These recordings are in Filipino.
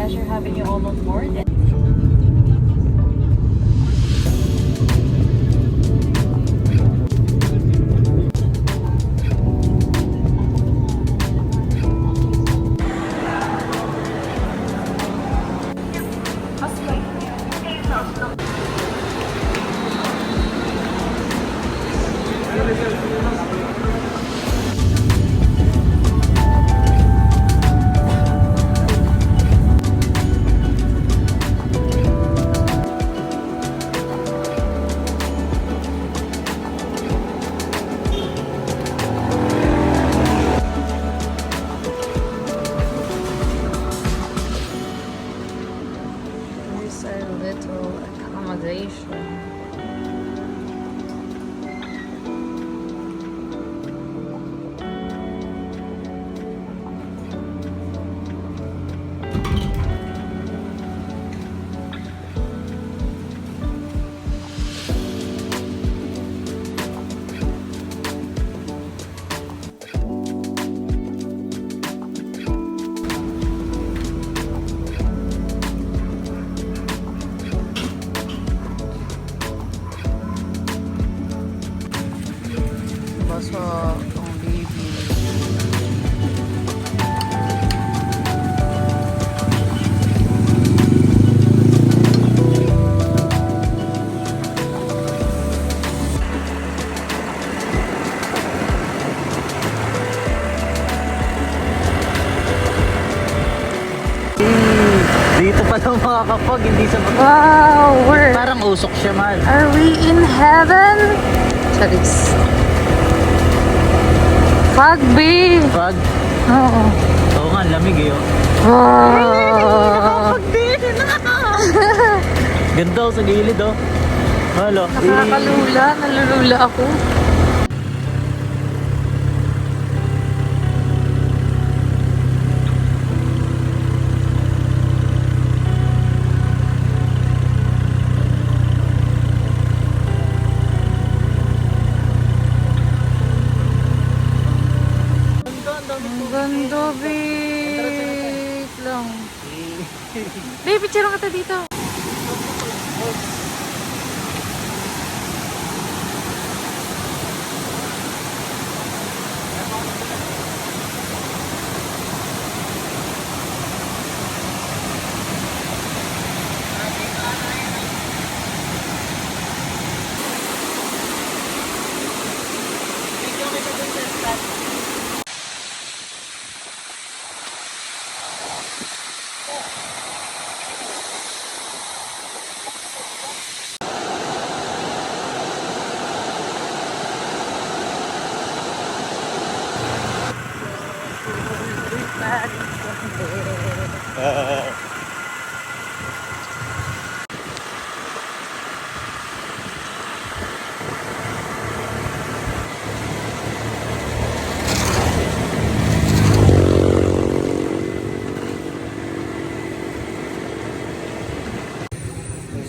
pleasure having you all on board. Here's our little accommodation. Baso ang baby. Dito pa daw makakapag, hindi sa Wow! Parang usok siya, man. Are we in heaven? Charis. Fog, babe! Pag, Oo. oo nga, lamig eh. Oh. Wow! Ganda oh, sa gilid oh. Halo. Nakakalula. Nalulula ako. Ang ganda, babe. Lang. Babe, picture lang kita dito.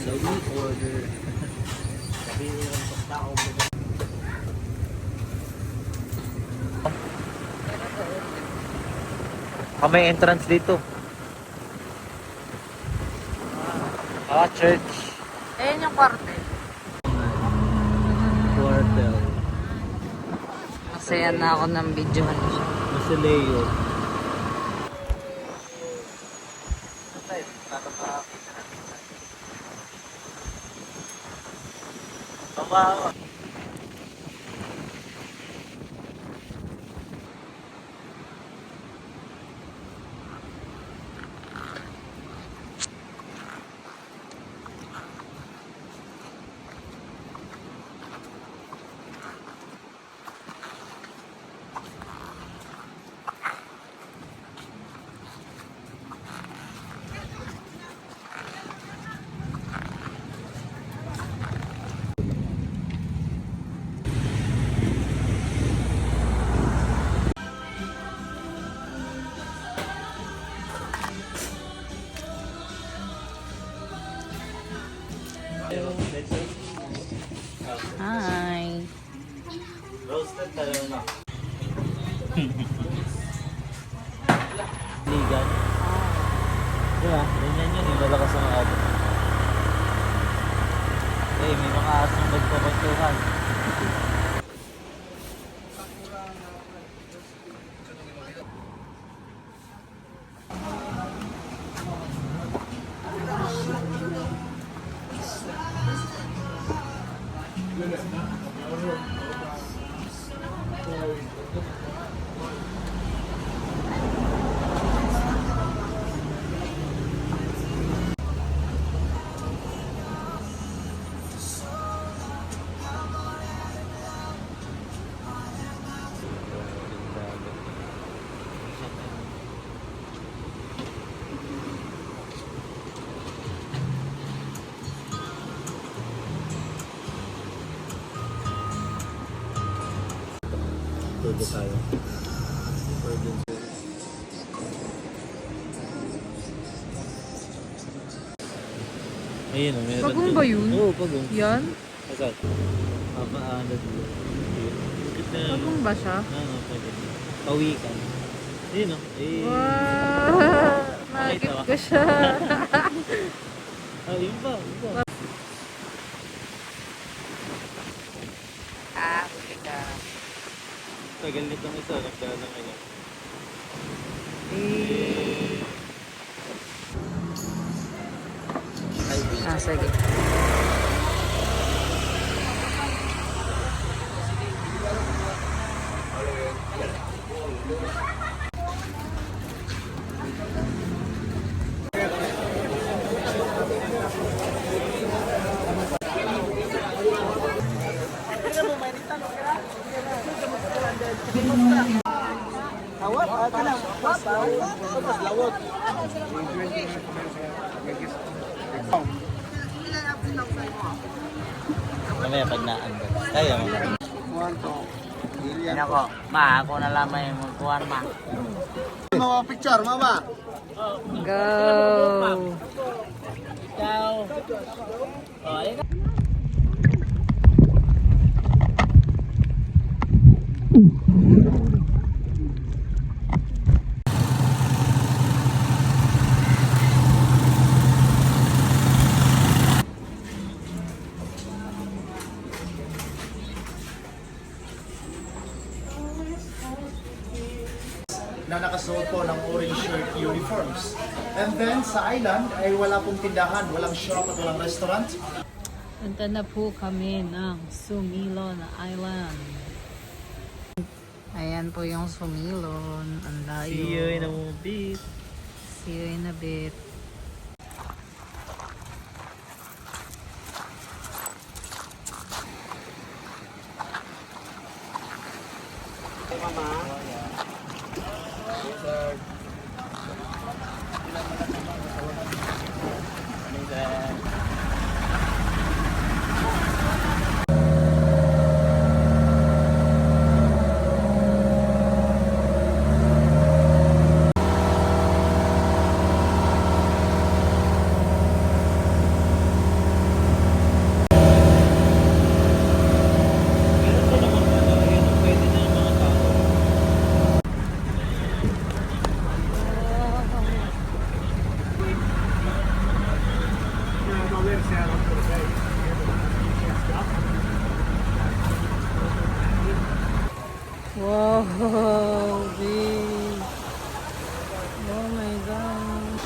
So we order. Sabi nila ng tao. May entrance dito. Church. Ayan yung kwartel. Quartel. Masaya na ako ng videohan siya. Masileo. Wow. Hi. Roasted tayo na. Ligan. Diba? Ganyan yun, yung lalakas ang agad. Eh, may mga asong nagpapantuhan. Pwede tayo. Pwede. Ayun o, meron. Pagong ba yun? Oo, pagong. Yan? Asal? Paano dito? Pagong ba siya? Pwede. Pawikan. Ayun o. Wow! Nakakit ko siya. Yun ba? Yun ba? Huli ka. Tagal nitong isa. Nagkala ngayon. Sige. Mamaya pag naandun. Tayo mo. Yan ako. Ma, ako na lamang yung magkuhan, ma. Mga picture, mama. Go! Ikaw. Alika. Na nakasuot po ng orange shirt uniforms. And then sa island ay wala pong tindahan, walang shop at walang restaurant. Punta na po kami ng Sumilon Island. Ayan po yung Sumilon. Ang layo. See you in a bit. See you in a bit. Wow, big. Oh my God.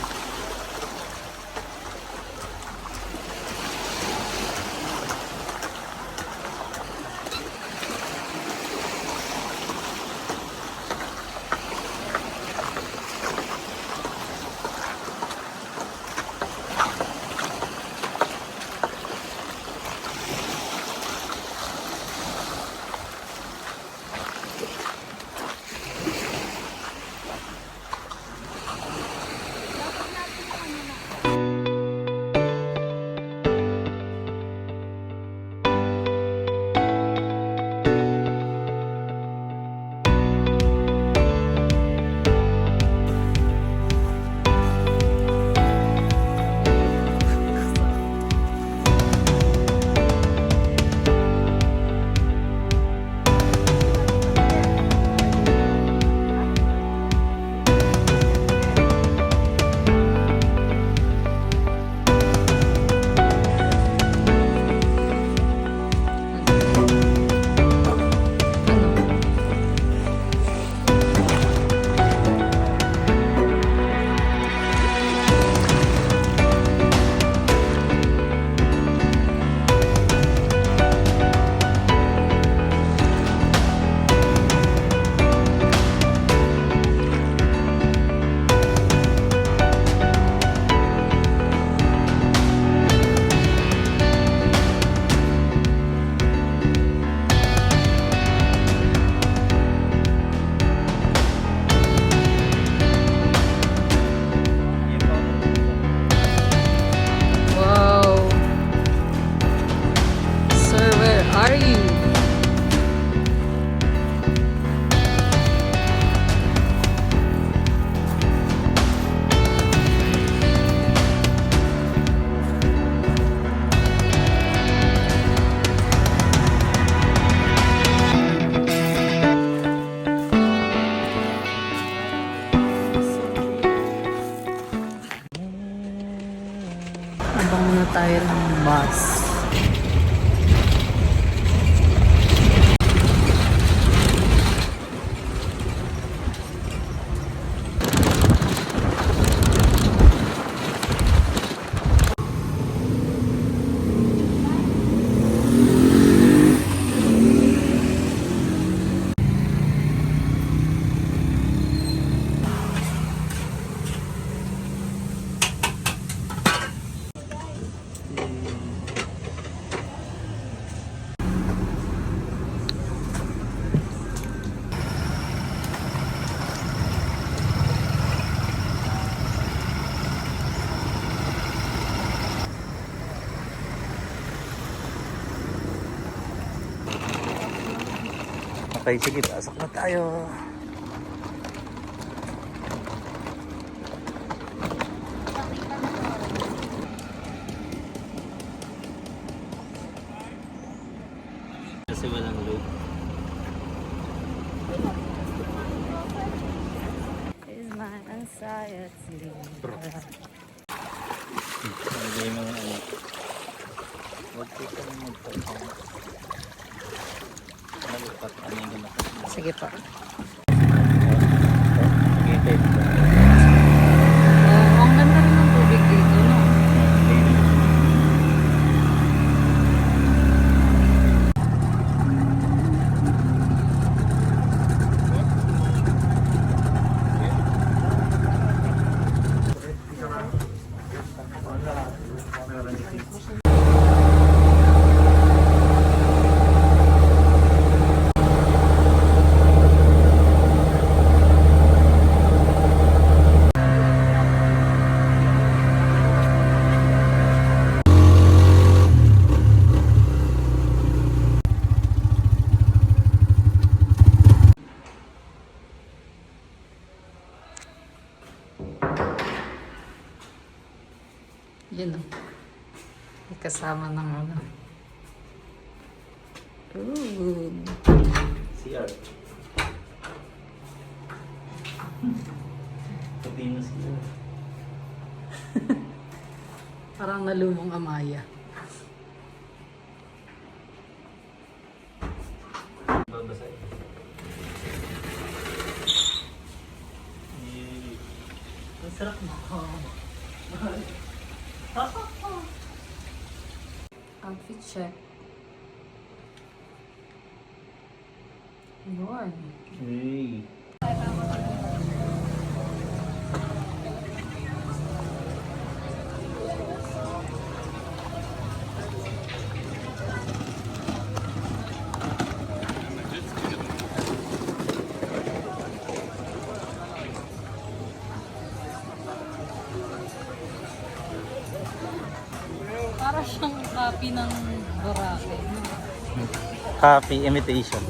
tayo ng bus. Okay, sige, pasok na tayo. Kasi walang load. Is my anxiety. Hindi mo ano. Huwag ko kang magpapang. Nalipat, ano yung ginapas mo? Sige po. Gated. Oh, ang ganda rin ng tubig dito, no? Yun o. May kasama ng ano. Ooh. CR. Pati na CR. Parang nalumong Amaya. Babasahin. Ang sarap mo. Outfit check. Yun. Hey. Para siyang copy ng Boracay. Coffee imitation.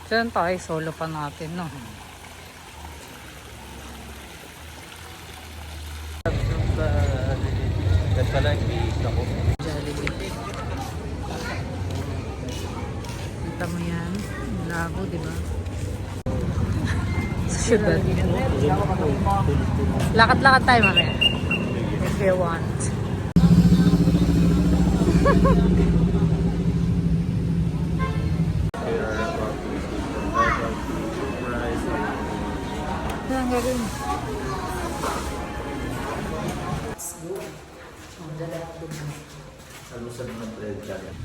Diyan tayo, solo pa natin, no? Yan pala, i-isa ko. Jollibee. Kita mo yan? Lago, di ba? Sa syudad. Lakad-lakad tayo, Maria. If you want. Ang gagawin. Salusan mo ng bread ka yan.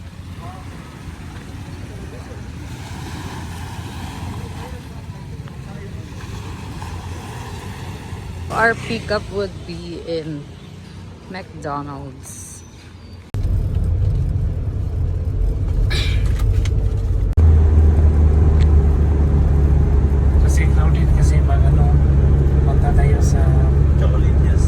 Our pickup would be in McDonald's. Kasi crowded kasi pag ano, punta tayo sa Chocolate, yes.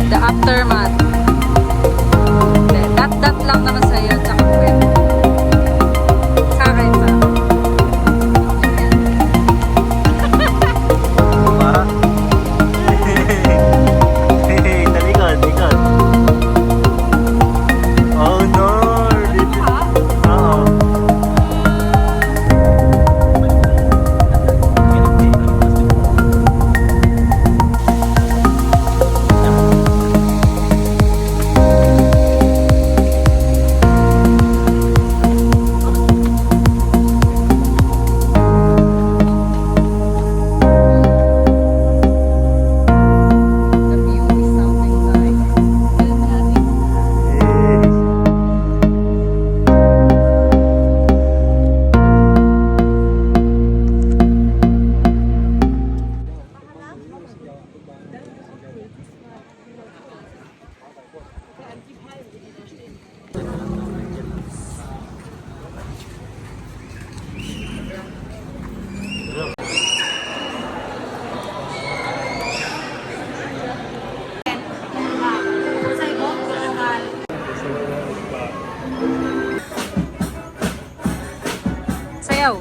The aftermath. Dat lang naman sa'yo, tsaka kwet. Sa akin, sa Para? Talikod, likod. Oh no! Oo. the view is something like... Sayaw.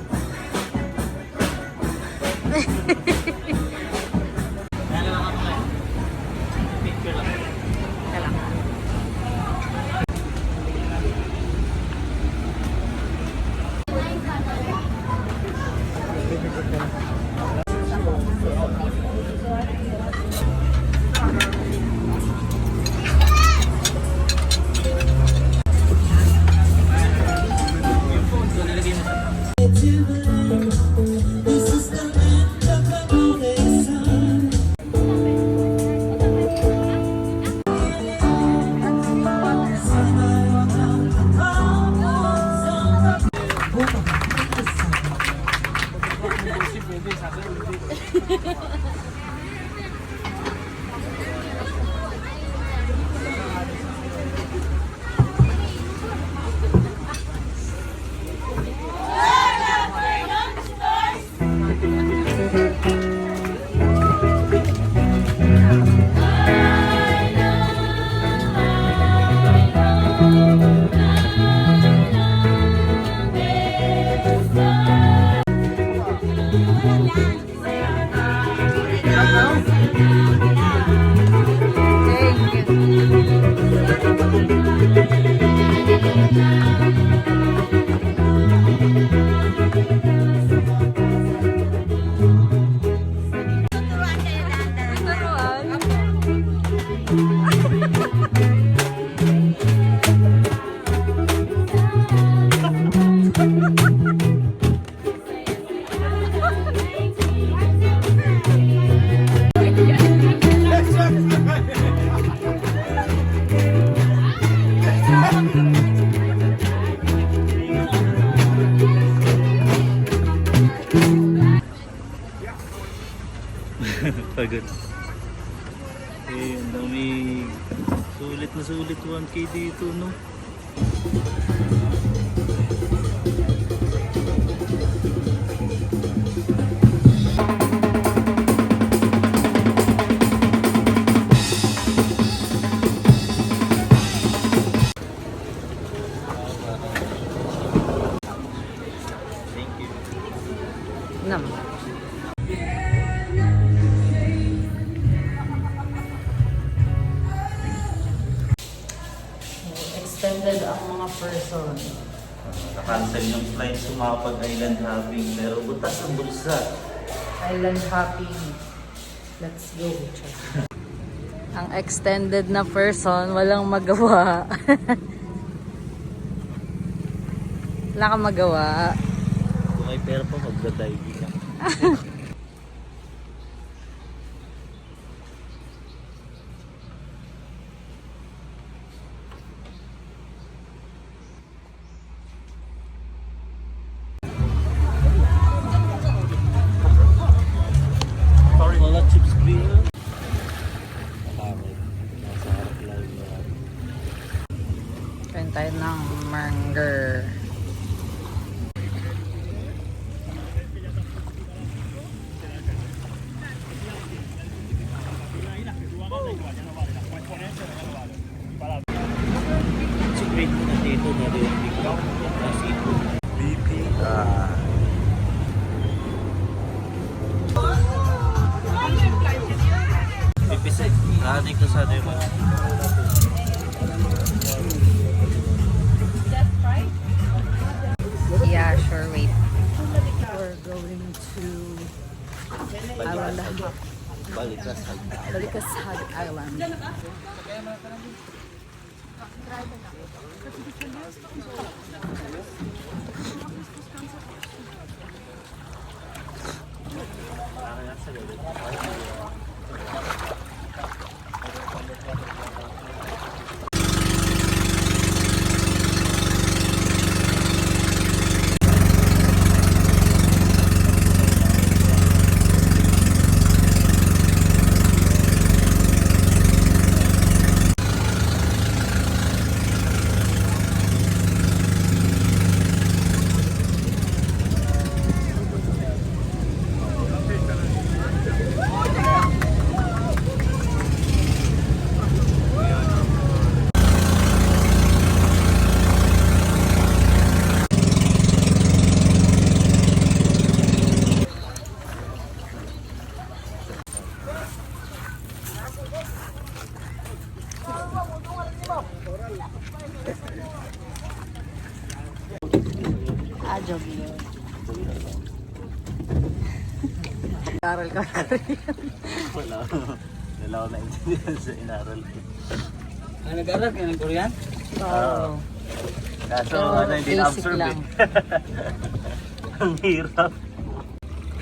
Kasi pwede, sa akin hindi. Thank you. Turuan. Pagod. Eh, ang dami. Sulit na sulit 1K dito, no? Thank you. Nam. Extended ang mga person. Na-cancel yung flight sumapag island hopping pero butas ang bulsa. Island hopping. Let's go. Ang extended na person, walang magawa. Wala kang magawa. Kung may pera pa, magdadiving ka. Wala chips beer. Nasa harap lang yan. Kain tayo ng burger. Secret na dito na rin ikaw. Kasi ito. Pipisay. Nakating ko sa atin mo. Yeah, sure, wait. We're going to Island Hop. Balikasad Island. Jogging. Aral ka Korean. Wala. Wala ko na-intindihan sa inaral ko. Nag-aral ka ng Korean? Oo. Kaso Pero ano, hindi basic na-absorb lang. eh. Ang hirap.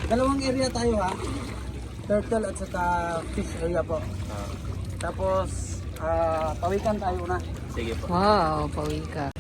Dalawang area tayo ha. Turtle at saka fish area po. Tapos, pawikan tayo na. Sige po. Wow, pawi ka.